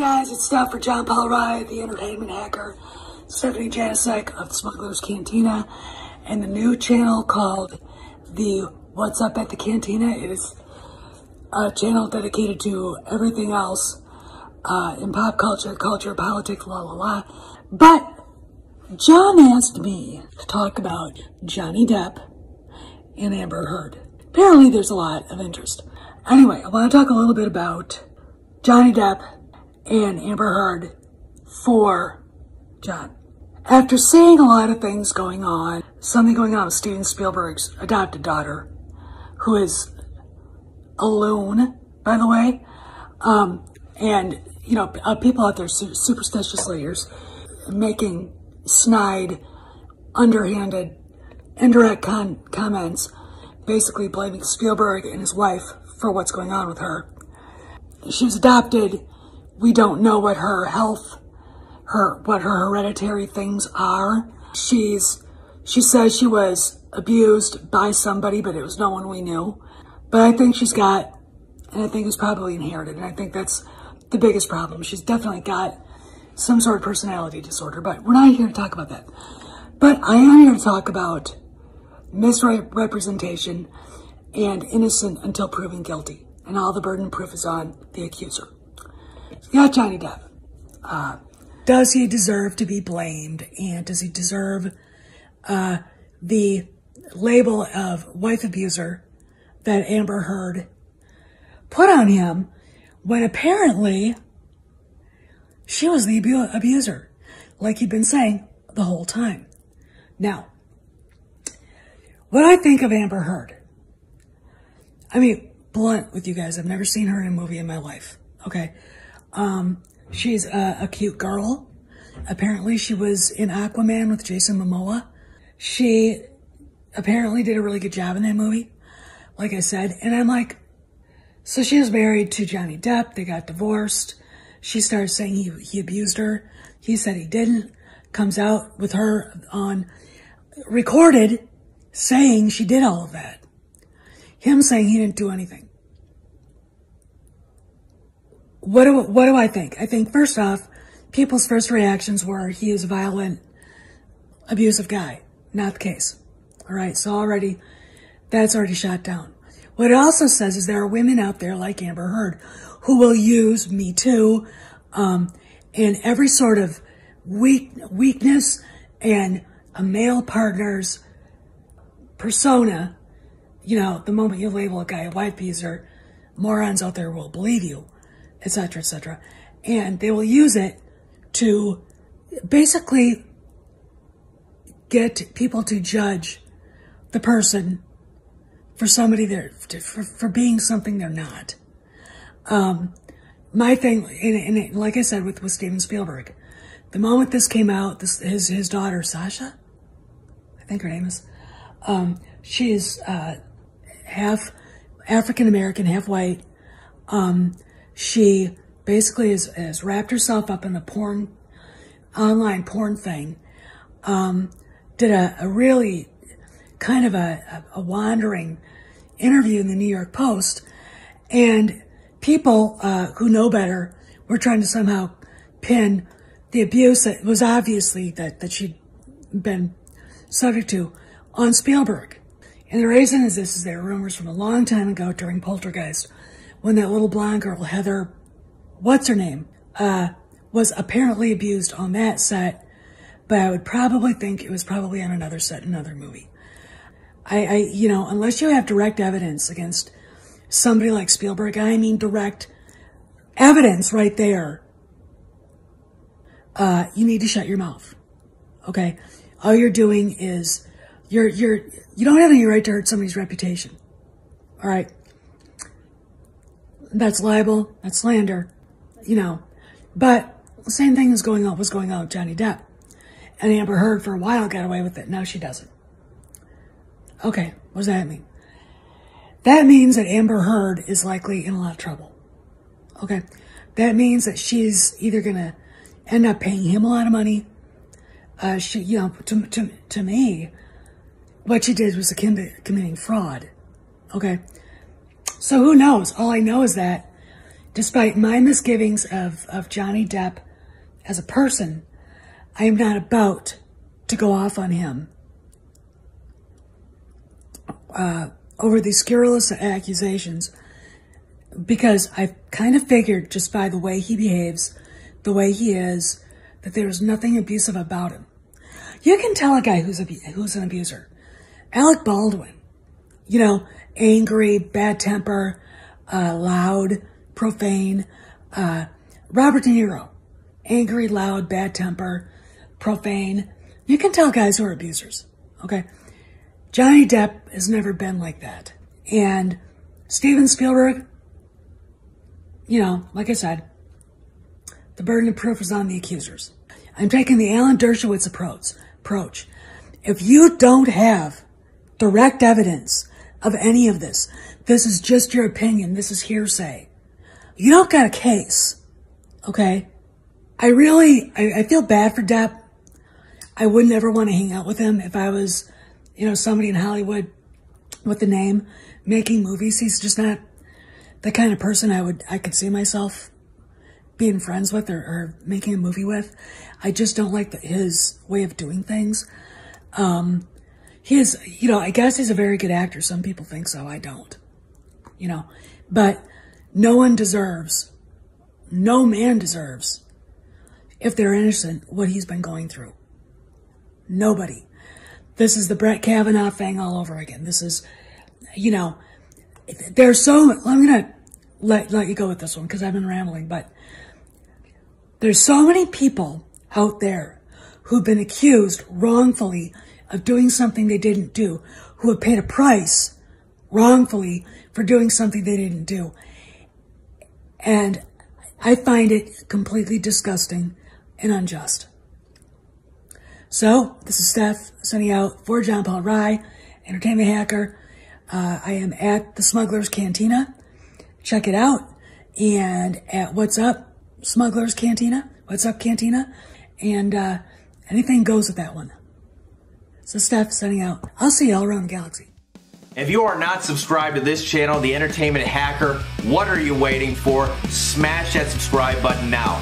guys, it's Steph for John Paul Rye, the entertainment hacker, Stephanie Janicek of the Smuggler's Cantina, and the new channel called the What's Up at the Cantina. It is a channel dedicated to everything else in pop culture, politics, la la la. But John asked me to talk about Johnny Depp and Amber Heard. Apparently there's a lot of interest. Anyway, I want to talk a little bit about Johnny Depp and Amber Heard for John. After seeing a lot of things going on, something going on with Steven Spielberg's adopted daughter, who is a loon, by the way, and, you know, people out there, superstitious layers, making snide, underhanded, indirect comments, basically blaming Spielberg and his wife for what's going on with her. She was adopted. We don't know what her health, what her hereditary things are. She says she was abused by somebody, but it was no one we knew. But I think she's got, and I think it's probably inherited, and I think that's the biggest problem. She's definitely got some sort of personality disorder, but we're not here to talk about that. But I am here to talk about misrepresentation and innocent until proven guilty. And all the burden of proof is on the accuser. You got Johnny Depp. Does he deserve to be blamed? And does he deserve the label of wife abuser that Amber Heard put on him when apparently she was the abuser, like he'd been saying the whole time? Now, what I think of Amber Heard, I mean, blunt with you guys, I've never seen her in a movie in my life, okay? She's a cute girl. Apparently she was in Aquaman with Jason Momoa. She apparently did a really good job in that movie, like I said. And I'm like, so she was married to Johnny Depp. They got divorced. She started saying he abused her. He said he didn't. Comes out with her on recorded saying she did all of that. Him saying he didn't do anything. What do I think? I think, first off, people's first reactions were he is a violent, abusive guy. Not the case. All right, so that's already shot down. What it also says is there are women out there like Amber Heard who will use Me Too and every sort of weakness and a male partner's persona. You know, the moment you label a guy a wife abuser, morons out there will believe you, etc., etc. And they will use it to basically get people to judge the person for somebody for being something they're not. My thing, and like I said with Steven Spielberg, the moment this came out, his daughter Sasha, I think her name is, she's half African-American, half white. She basically has wrapped herself up in the online porn thing. Did a really kind of a wandering interview in the New York Post. And people who know better were trying to somehow pin the abuse that was obviously that she'd been subject to on Spielberg. And the reason is this, is there are rumors from a long time ago during Poltergeist when that little blonde girl, Heather, what's her name, was apparently abused on that set, but I would probably think it was probably on another set, another movie. You know, unless you have direct evidence against somebody like Spielberg, I mean direct evidence right there, you need to shut your mouth, okay? All you're doing is, you don't have any right to hurt somebody's reputation, all right? That's libel, that's slander, you know. But the same thing was going on with Johnny Depp. And Amber Heard for a while got away with it. Now she doesn't. Okay, what does that mean? That means that Amber Heard is likely in a lot of trouble. Okay, that means that she's either gonna end up paying him a lot of money. You know, to me, what she did was committing fraud. Okay, so who knows? All I know is that despite my misgivings of Johnny Depp as a person, I am not about to go off on him over these scurrilous accusations, because I kind of figured just by the way he behaves, the way he is, that there's nothing abusive about him. You can tell a guy who's an abuser. Alec Baldwin, you know, angry, bad temper, loud, profane. Robert De Niro, angry, loud, bad temper, profane. You can tell guys who are abusers, okay? Johnny Depp has never been like that. And Steven Spielberg, you know, like I said, the burden of proof is on the accusers. I'm taking the Alan Dershowitz approach. If you don't have direct evidence of any of this, this is just your opinion, this is hearsay, you don't got a case, okay? I feel bad for Depp. I would never want to hang out with him if I was, you know, somebody in Hollywood with the name making movies. He's just not the kind of person I could see myself being friends with or making a movie with. I just don't like his way of doing things. He is, you know, I guess he's a very good actor. Some people think so. I don't, you know, but no man deserves, if they're innocent, what he's been going through. Nobody. This is the Brett Kavanaugh thing all over again. This is, you know, there's so, I'm going to let you go with this one because I've been rambling, but there's so many people out there who've been accused wrongfully of doing something they didn't do, who have paid a price wrongfully for doing something they didn't do. And I find it completely disgusting and unjust. So, this is Steph sending out for John Paul Rye, Entertainment Hacker. I am at the Smuggler's Cantina. Check it out. And at What's Up Smuggler's Cantina. What's Up Cantina. And anything goes with that one. So Steph sending out. I'll see you all around the galaxy. If you are not subscribed to this channel, The Entertainment Hacker, what are you waiting for? Smash that subscribe button now.